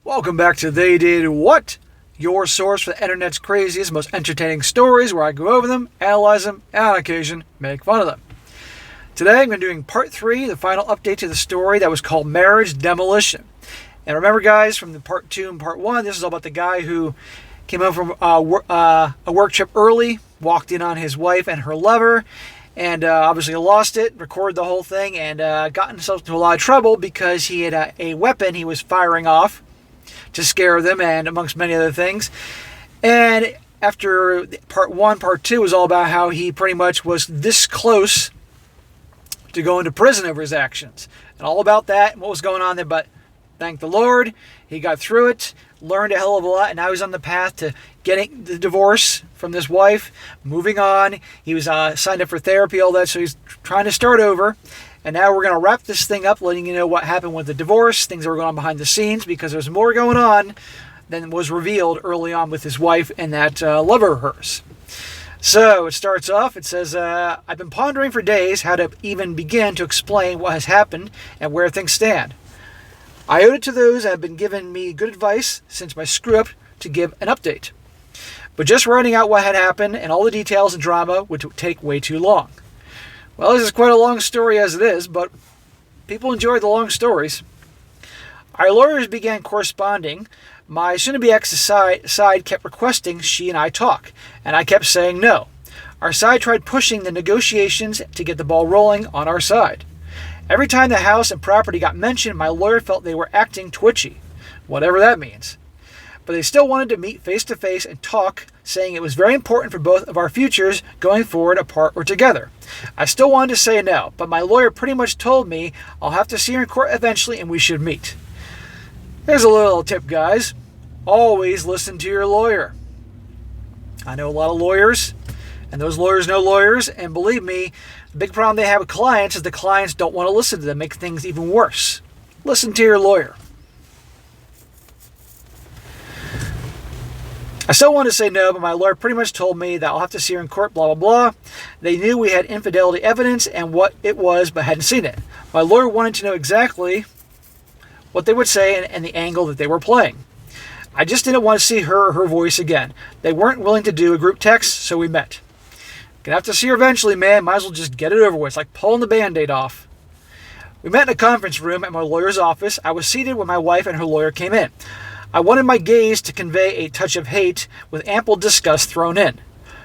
Welcome back to They Did What? Your source for the internet's craziest, most entertaining stories where I go over them, analyze them, and on occasion, make fun of them. Today I'm going to be doing part 3, the final update to the story that was called Marriage Demolition. And remember guys, from the part 2 and part 1, this is all about the guy who came home from a work trip early, walked in on his wife and her lover, and obviously lost it, recorded the whole thing, and got himself into a lot of trouble because he had a weapon he was firing off to scare them, and amongst many other things. And after part 1, part 2 was all about how he pretty much was this close to going to prison over his actions. And all about that and what was going on there. But thank the Lord, he got through it, learned a hell of a lot, and now he's on the path to getting the divorce from this wife, moving on. He was signed up for therapy, all that, so he's trying to start over. And now we're going to wrap this thing up, letting you know what happened with the divorce, things that were going on behind the scenes, because there's more going on than was revealed early on with his wife and that lover of hers. So it starts off, it says, I've been pondering for days how to even begin to explain what has happened and where things stand. I owed it to those that have been giving me good advice since my screw-up to give an update. But just writing out what had happened and all the details and drama would take way too long. Well, this is quite a long story as it is, but people enjoy the long stories. Our lawyers began corresponding. My soon-to-be ex's side kept requesting she and I talk, and I kept saying no. Our side tried pushing the negotiations to get the ball rolling on our side. Every time the house and property got mentioned, my lawyer felt they were acting twitchy, whatever that means. But they still wanted to meet face-to-face and talk, saying it was very important for both of our futures going forward apart or together. I still wanted to say no, but my lawyer pretty much told me I'll have to see her in court eventually and we should meet. There's a little tip, guys. Always listen to your lawyer. I know a lot of lawyers, and those lawyers know lawyers, and believe me, the big problem they have with clients is the clients don't want to listen to them, make things even worse. Listen to your lawyer. I still wanted to say no, but my lawyer pretty much told me that I'll have to see her in court, blah, blah, blah. They knew we had infidelity evidence and what it was, but hadn't seen it. My lawyer wanted to know exactly what they would say and the angle that they were playing. I just didn't want to see her or her voice again. They weren't willing to do a group text, so we met. Gonna have to see her eventually, man. Might as well just get it over with. It's like pulling the Band-Aid off. We met in a conference room at my lawyer's office. I was seated when my wife and her lawyer came in. I wanted my gaze to convey a touch of hate with ample disgust thrown in.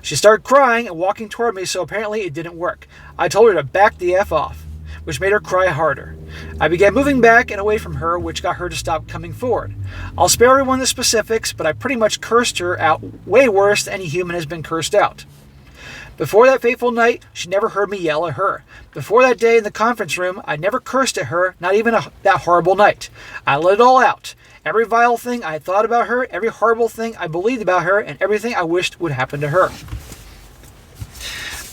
She started crying and walking toward me, so apparently it didn't work. I told her to back the F off, which made her cry harder. I began moving back and away from her, which got her to stop coming forward. I'll spare everyone the specifics, but I pretty much cursed her out way worse than any human has been cursed out. Before that fateful night, she never heard me yell at her. Before that day in the conference room, I never cursed at her, not even that horrible night. I let it all out. Every vile thing I thought about her, every horrible thing I believed about her, and everything I wished would happen to her.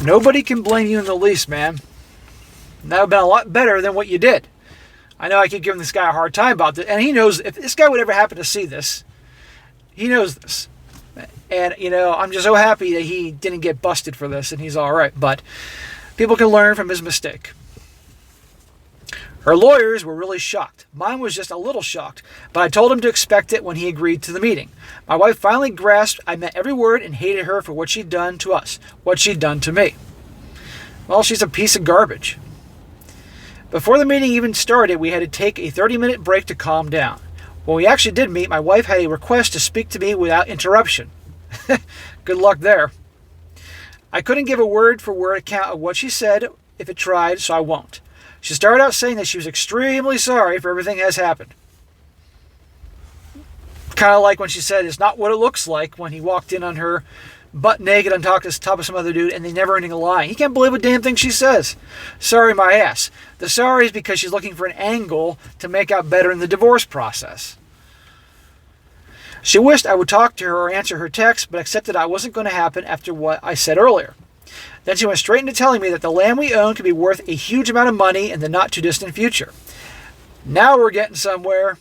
Nobody can blame you in the least, man. That would have been a lot better than what you did. I know I keep giving this guy a hard time about this, and he knows if this guy would ever happen to see this, he knows this. And, I'm just so happy that he didn't get busted for this, and he's all right. But people can learn from his mistake. Her lawyers were really shocked. Mine was just a little shocked, but I told him to expect it when he agreed to the meeting. My wife finally grasped I meant every word and hated her for what she'd done to us, what she'd done to me. Well, she's a piece of garbage. Before the meeting even started, we had to take a 30-minute break to calm down. When we actually did meet, my wife had a request to speak to me without interruption. Good luck there. I couldn't give a word-for-word account of what she said if it tried, so I won't. She started out saying that she was extremely sorry for everything that has happened. Kind of like when she said it's not what it looks like when he walked in on her butt naked on top of some other dude and they never ending a lie. He can't believe a damn thing she says. Sorry my ass. The sorry is because she's looking for an angle to make out better in the divorce process. She wished I would talk to her or answer her text, but accepted I wasn't going to happen after what I said earlier. Then she went straight into telling me that the land we own could be worth a huge amount of money in the not-too-distant future. Now we're getting somewhere.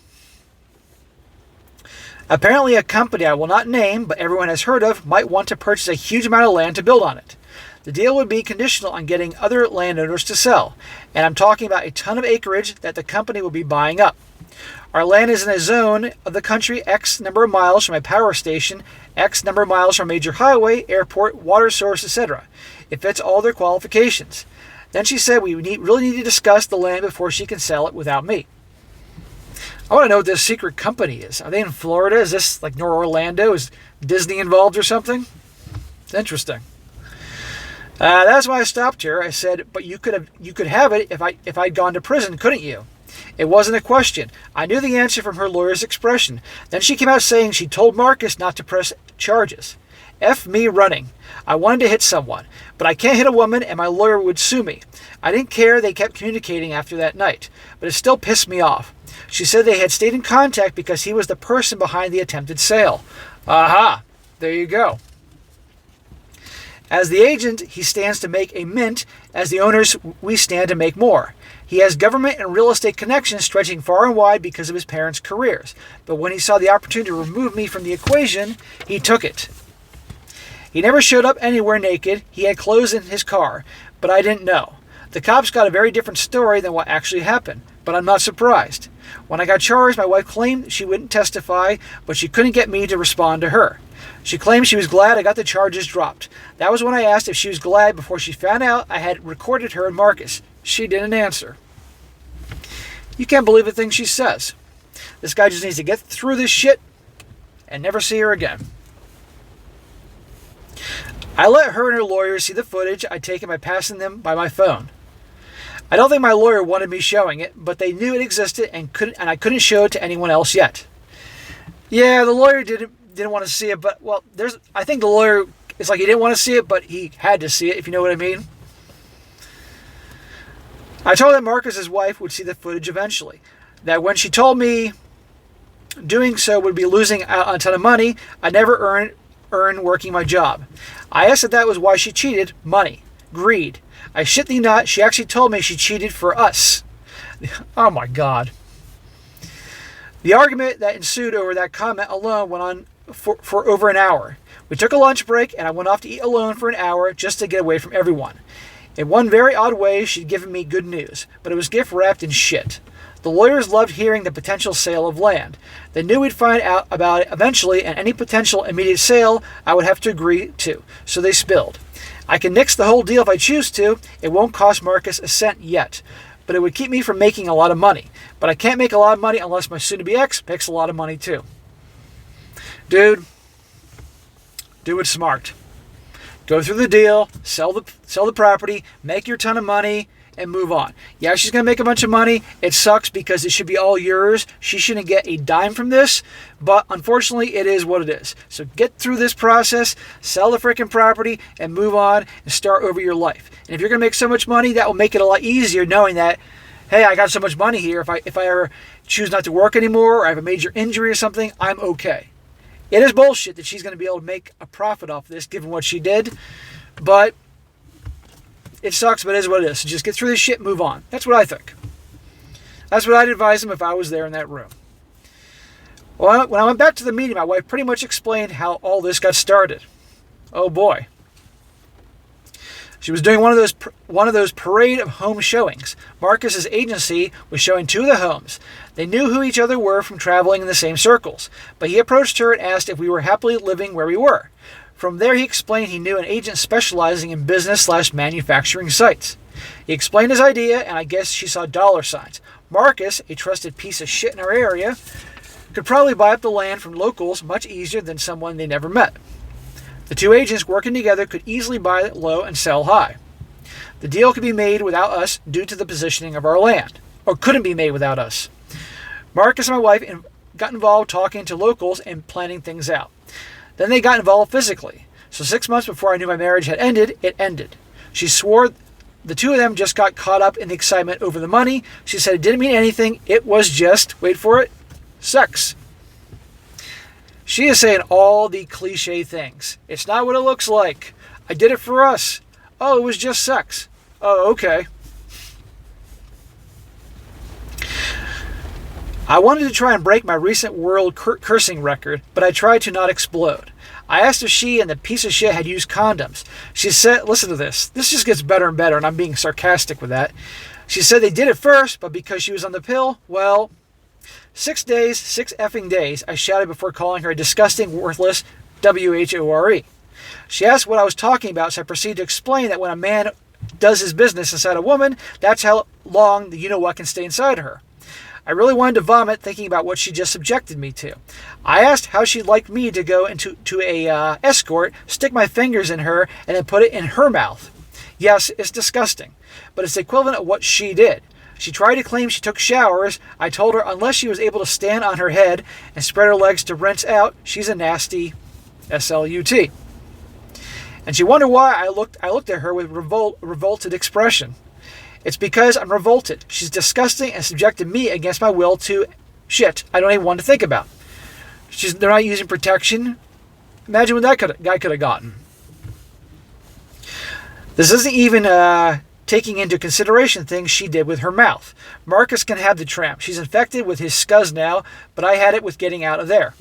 Apparently a company I will not name, but everyone has heard of, might want to purchase a huge amount of land to build on it. The deal would be conditional on getting other landowners to sell, and I'm talking about a ton of acreage that the company will be buying up. Our land is in a zone of the country X number of miles from a power station, X number of miles from a major highway, airport, water source, etc. It fits all their qualifications. Then she said we really need to discuss the land before she can sell it without me. I want to know what this secret company is. Are they in Florida? Is this like near Orlando? Is Disney involved or something? It's interesting. That's why I stopped her. I said, but you could have it if I'd gone to prison, couldn't you? It wasn't a question. I knew the answer from her lawyer's expression. Then she came out saying she told Marcus not to press charges. F me running. I wanted to hit someone, but I can't hit a woman and my lawyer would sue me. I didn't care they kept communicating after that night, but it still pissed me off. She said they had stayed in contact because he was the person behind the attempted sale. Aha! There you go. As the agent, he stands to make a mint. As the owners, we stand to make more. He has government and real estate connections stretching far and wide because of his parents' careers. But when he saw the opportunity to remove me from the equation, he took it. He never showed up anywhere naked. He had clothes in his car, but I didn't know. The cops got a very different story than what actually happened, but I'm not surprised. When I got charged, my wife claimed she wouldn't testify, but she couldn't get me to respond to her. She claimed she was glad I got the charges dropped. That was when I asked if she was glad before she found out I had recorded her and Marcus. She didn't answer. You can't believe the things she says. This guy just needs to get through this shit and never see her again. I let her and her lawyer see the footage I'd taken by passing them by my phone. I don't think my lawyer wanted me showing it, but they knew it existed and I couldn't show it to anyone else yet. Yeah, the lawyer didn't want to see it, but I think the lawyer, it's like he didn't want to see it, but he had to see it, if you know what I mean. I told that Marcus's wife would see the footage eventually. That when she told me doing so would be losing out on a ton of money, I never earn working my job. I asked if that was why she cheated. Money. Greed. I shit thee not, she actually told me she cheated for us. Oh my God. The argument that ensued over that comment alone went on for over an hour. We took a lunch break and I went off to eat alone for an hour just to get away from everyone. In one very odd way, she'd given me good news, but it was gift wrapped in shit. The lawyers loved hearing the potential sale of land. They knew we'd find out about it eventually, and any potential immediate sale I would have to agree to, so they spilled. I can nix the whole deal if I choose to. It won't cost Marcus a cent yet, but it would keep me from making a lot of money. But I can't make a lot of money unless my soon-to-be ex makes a lot of money too. Dude, do it smart. Go through the deal, sell the property, make your ton of money, and move on. Yeah, she's going to make a bunch of money. It sucks because it should be all yours. She shouldn't get a dime from this, but unfortunately, it is what it is. So get through this process, sell the freaking property, and move on and start over your life. And if you're going to make so much money, that will make it a lot easier knowing that, hey, I got so much money here. If I ever choose not to work anymore or I have a major injury or something, I'm okay. It is bullshit that she's going to be able to make a profit off this given what she did, but it sucks, but it is what it is. So just get through this shit and move on. That's what I think. That's what I'd advise him if I was there in that room. Well, when I went back to the meeting, my wife pretty much explained how all this got started. Oh boy. She was doing one of those parade of home showings. Marcus's agency was showing 2 of the homes. They knew who each other were from traveling in the same circles, but he approached her and asked if we were happily living where we were. From there, he explained he knew an agent specializing in business/manufacturing sites. He explained his idea, and I guess she saw dollar signs. Marcus, a trusted piece of shit in our area, could probably buy up the land from locals much easier than someone they never met. The 2 agents working together could easily buy low and sell high. The deal could be made without us due to the positioning of our land, or couldn't be made without us. Marcus and my wife got involved talking to locals and planning things out. Then they got involved physically. So 6 months before I knew my marriage had ended, it ended. She swore the 2 of them just got caught up in the excitement over the money. She said it didn't mean anything. It was just, wait for it, sex. She is saying all the cliche things. It's not what it looks like. I did it for us. Oh, it was just sex. Oh, okay. I wanted to try and break my recent world cursing record, but I tried to not explode. I asked if she and the piece of shit had used condoms. She said, listen to this. This just gets better and better, and I'm being sarcastic with that. She said they did it first, but because she was on the pill, well, 6 days, 6 effing days, I shouted before calling her a disgusting, worthless WHORE. She asked what I was talking about, so I proceeded to explain that when a man does his business inside a woman, that's how long the you-know-what can stay inside her. I really wanted to vomit thinking about what she just subjected me to. I asked how she'd like me to go into a escort, stick my fingers in her, and then put it in her mouth. Yes, it's disgusting, but it's the equivalent of what she did. She tried to claim she took showers. I told her unless she was able to stand on her head and spread her legs to rinse out, she's a nasty SLUT. And she wondered why I looked at her with revolted expression. It's because I'm revolted. She's disgusting and subjected me against my will to shit I don't even want to think about. They're not using protection. Imagine what that guy could have gotten. This isn't even taking into consideration things she did with her mouth. Marcus can have the tramp. She's infected with his scuzz now, but I had it with getting out of there.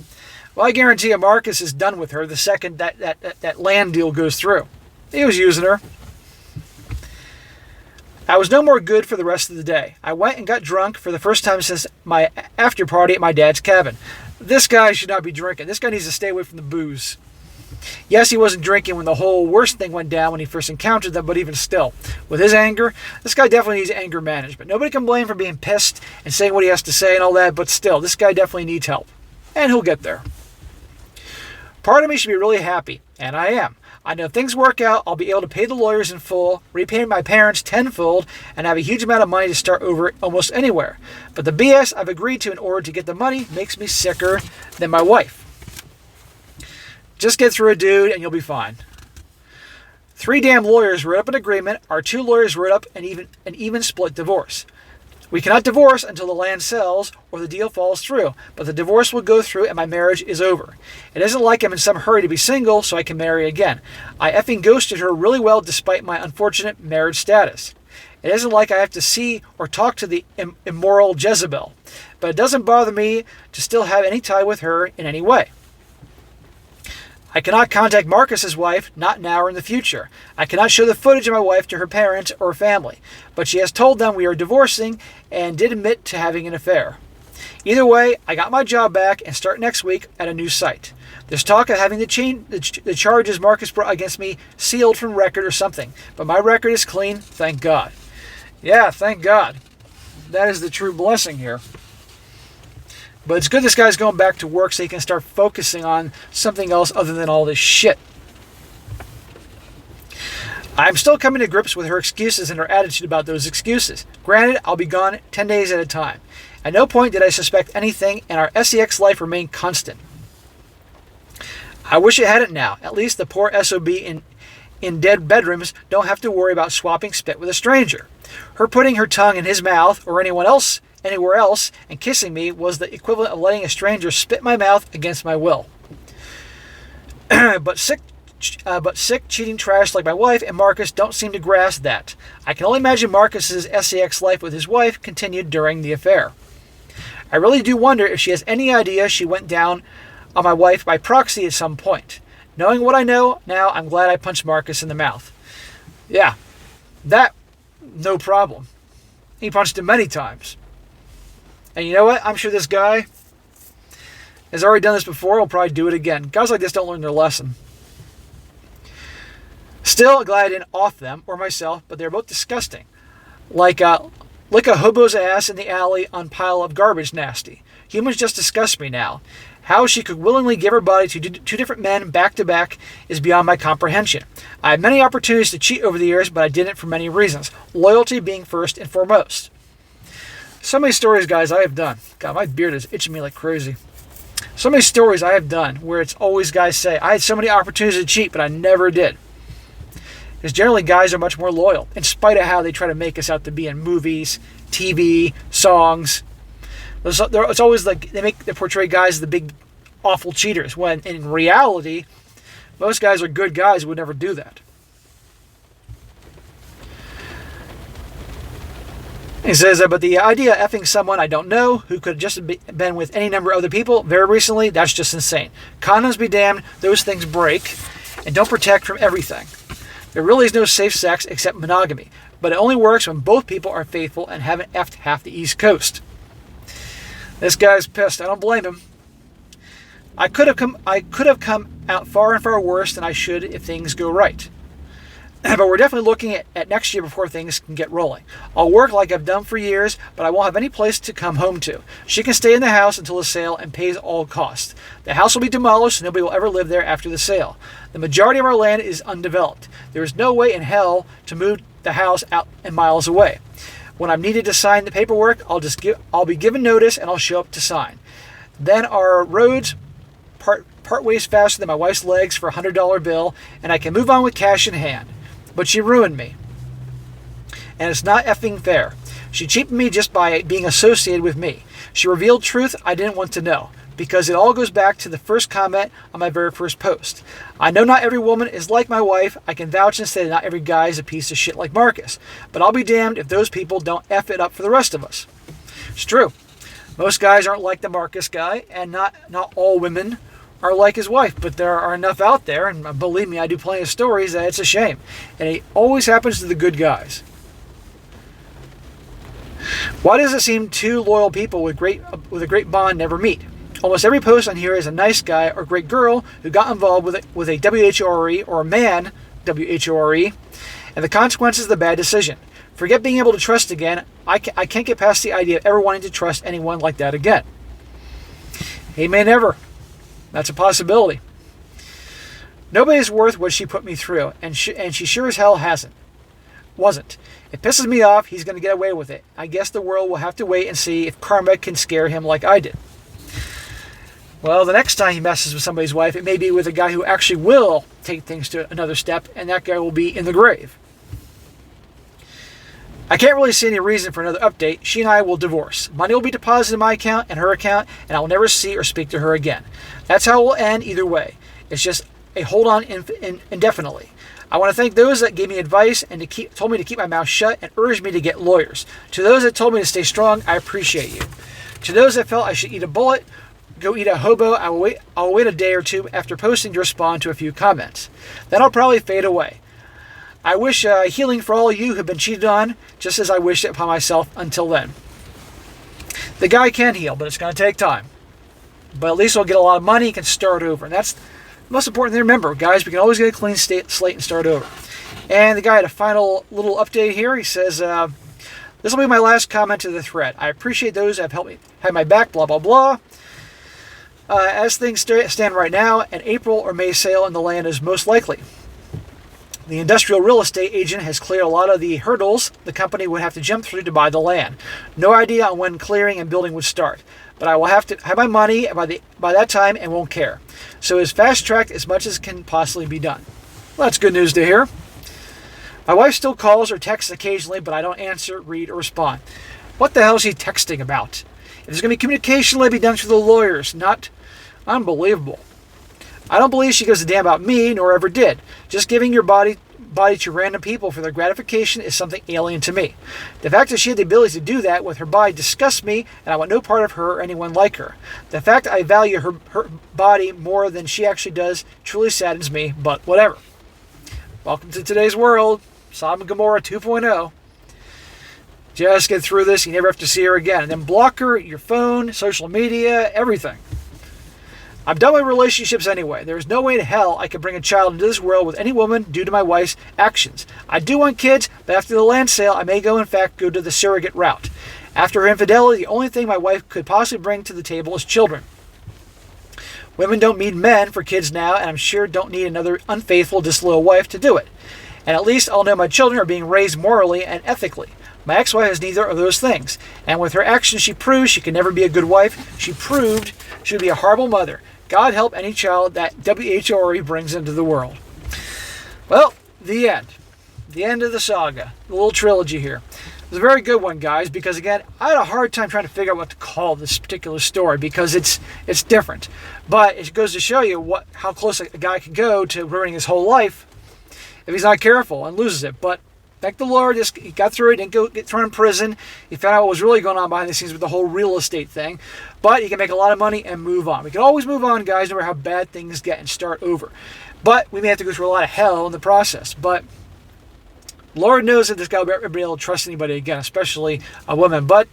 Well, I guarantee you Marcus is done with her the second that land deal goes through. He was using her. I was no more good for the rest of the day. I went and got drunk for the first time since my after party at my dad's cabin. This guy should not be drinking. This guy needs to stay away from the booze. Yes, he wasn't drinking when the whole worst thing went down when he first encountered them, but even still, with his anger, this guy definitely needs anger management. Nobody can blame him for being pissed and saying what he has to say and all that, but still, this guy definitely needs help. And he'll get there. Part of me should be really happy, and I am. I know if things work out, I'll be able to pay the lawyers in full, repay my parents tenfold, and have a huge amount of money to start over almost anywhere. But the BS I've agreed to in order to get the money makes me sicker than my wife. Just get through it, dude, and you'll be fine. 3 damn lawyers wrote up an agreement. Our 2 lawyers wrote up an even split divorce. We cannot divorce until the land sells or the deal falls through, but the divorce will go through and my marriage is over. It isn't like I'm in some hurry to be single so I can marry again. I effing ghosted her really well despite my unfortunate marriage status. It isn't like I have to see or talk to the immoral Jezebel, but it doesn't bother me to still have any tie with her in any way. I cannot contact Marcus's wife, not now or in the future. I cannot show the footage of my wife to her parents or family, but she has told them we are divorcing and did admit to having an affair. Either way, I got my job back and start next week at a new site. There's talk of having the charges Marcus brought against me sealed from record or something, but my record is clean, thank God. Yeah, thank God. That is the true blessing here. But it's good this guy's going back to work so he can start focusing on something else other than all this shit. I'm still coming to grips with her excuses and her attitude about those excuses. Granted, I'll be gone 10 days at a time. At no point did I suspect anything, and our sex life remained constant. I wish it hadn't now. At least the poor SOB in dead bedrooms don't have to worry about swapping spit with a stranger. Her putting her tongue in his mouth or anywhere else and kissing me was the equivalent of letting a stranger spit my mouth against my will. But sick cheating trash like my wife and Marcus don't seem to grasp that. I can only imagine Marcus's sex life with his wife continued during the affair. I really do wonder if she has any idea she went down on my wife by proxy at some point. Knowing what I know now, I'm glad I punched Marcus in the mouth. Yeah, that, no problem. He punched him many times. And you know what? I'm sure this guy has already done this before. He'll probably do it again. Guys like this don't learn their lesson. Still, glad I didn't off them or myself, but they're both disgusting. Like a hobo's ass in the alley on pile of garbage nasty. Humans just disgust me now. How she could willingly give her body to 2 different men back to back is beyond my comprehension. I had many opportunities to cheat over the years, but I didn't for many reasons. Loyalty being first and foremost. So many stories, guys, I have done. God, my beard is itching me like crazy. So many stories I have done where it's always guys say, I had so many opportunities to cheat, but I never did. Because generally guys are much more loyal, in spite of how they try to make us out to be in movies, TV, songs. It's always like they portray guys as the big, awful cheaters, when in reality, most guys are good guys who would never do that. He says, but the idea of effing someone I don't know, who could have just been with any number of other people very recently, that's just insane. Condoms be damned, those things break, and don't protect from everything. There really is no safe sex except monogamy, but it only works when both people are faithful and haven't effed half the East Coast. This guy's pissed. I don't blame him. I could have come out far and far worse than I should if things go right. But we're definitely looking at next year before things can get rolling. I'll work like I've done for years, but I won't have any place to come home to. She can stay in the house until the sale and pays all costs. The house will be demolished, and nobody will ever live there after the sale. The majority of our land is undeveloped. There is no way in hell to move the house out and miles away. When I'm needed to sign the paperwork, I'll be given notice and I'll show up to sign. Then our roads part ways faster than my wife's legs for a $100 bill, and I can move on with cash in hand. But she ruined me. And it's not effing fair. She cheapened me just by being associated with me. She revealed truth I didn't want to know, because it all goes back to the first comment on my very first post. I know not every woman is like my wife. I can vouch and say that not every guy is a piece of shit like Marcus. But I'll be damned if those people don't F it up for the rest of us. It's true. Most guys aren't like the Marcus guy, and not all women are like his wife, but there are enough out there, and believe me, I do plenty of stories, that it's a shame. And it always happens to the good guys. Why does it seem two loyal people with a great bond never meet? Almost every post on here is a nice guy or great girl who got involved with a WHORE or a man WHORE, and the consequences of the bad decision. Forget being able to trust again. I can't get past the idea of ever wanting to trust anyone like that again. He may never. That's a possibility. Nobody's worth what she put me through, and she sure as hell wasn't. It pisses me off. He's going to get away with it. I guess the world will have to wait and see if karma can scare him like I did. Well, the next time he messes with somebody's wife, it may be with a guy who actually will take things to another step, and that guy will be in the grave. I can't really see any reason for another update. She and I will divorce. Money will be deposited in my account and her account, and I will never see or speak to her again. That's how it will end either way. It's just a hold on indefinitely. I want to thank those that gave me advice and told me to keep my mouth shut and urged me to get lawyers. To those that told me to stay strong, I appreciate you. To those that felt I should eat a bullet, go eat a hobo, I'll wait a day or two after posting to respond to a few comments. Then I'll probably fade away. I wish healing for all of you who've been cheated on, just as I wish it upon myself until then. The guy can heal, but it's going to take time. But at least he'll get a lot of money, he can start over. And that's the most important thing to remember, guys. We can always get a clean slate and start over. And the guy had a final little update here. He says, this will be my last comment to the thread. I appreciate those that have helped me, have my back, blah, blah, blah. As things stand right now, an April or May sale in the land is most likely. The industrial real estate agent has cleared a lot of the hurdles the company would have to jump through to buy the land. No idea on when clearing and building would start, but I will have to have my money by that time and won't care. So it's fast-tracked as much as can possibly be done. Well, that's good news to hear. My wife still calls or texts occasionally, but I don't answer, read, or respond. What the hell is he texting about? If there's going to be communication, let it be done through the lawyers. Not unbelievable. I don't believe she gives a damn about me, nor ever did. Just giving your body to random people for their gratification is something alien to me. The fact that she had the ability to do that with her body disgusts me, and I want no part of her or anyone like her. The fact I value her body more than she actually does truly saddens me, but whatever. Welcome to today's world. Sodom and Gomorrah 2.0. Just get through this, you never have to see her again. And then block her, your phone, social media, everything. I'm done with relationships anyway. There is no way in hell I could bring a child into this world with any woman due to my wife's actions. I do want kids, but after the land sale, I may in fact go to the surrogate route. After her infidelity, the only thing my wife could possibly bring to the table is children. Women don't need men for kids now, and I'm sure don't need another unfaithful, disloyal wife to do it. And at least I'll know my children are being raised morally and ethically. My ex-wife has neither of those things. And with her actions, she proves she can never be a good wife. She proved she would be a horrible mother. God help any child that WHORE brings into the world. Well, the end. The end of the saga. The little trilogy here. It was a very good one, guys, because, again, I had a hard time trying to figure out what to call this particular story because it's different. But it goes to show you how close a guy can go to ruining his whole life if he's not careful and loses it. But thank the Lord, he got through it, didn't get thrown in prison. He found out what was really going on behind the scenes with the whole real estate thing. But he can make a lot of money and move on. We can always move on, guys, no matter how bad things get, and start over. But we may have to go through a lot of hell in the process. But Lord knows that this guy will never be able to trust anybody again, especially a woman. But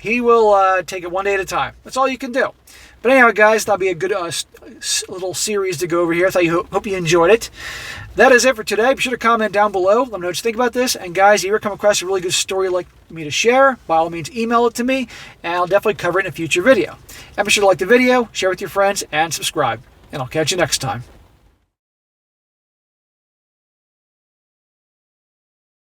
He will take it one day at a time. That's all you can do. But anyhow, guys, that'll be a good little series to go over here. Hope you enjoyed it. That is it for today. Be sure to comment down below. Let me know what you think about this. And guys, if you ever come across a really good story like me to share, by all means, email it to me, and I'll definitely cover it in a future video. And be sure to like the video, share with your friends, and subscribe. And I'll catch you next time.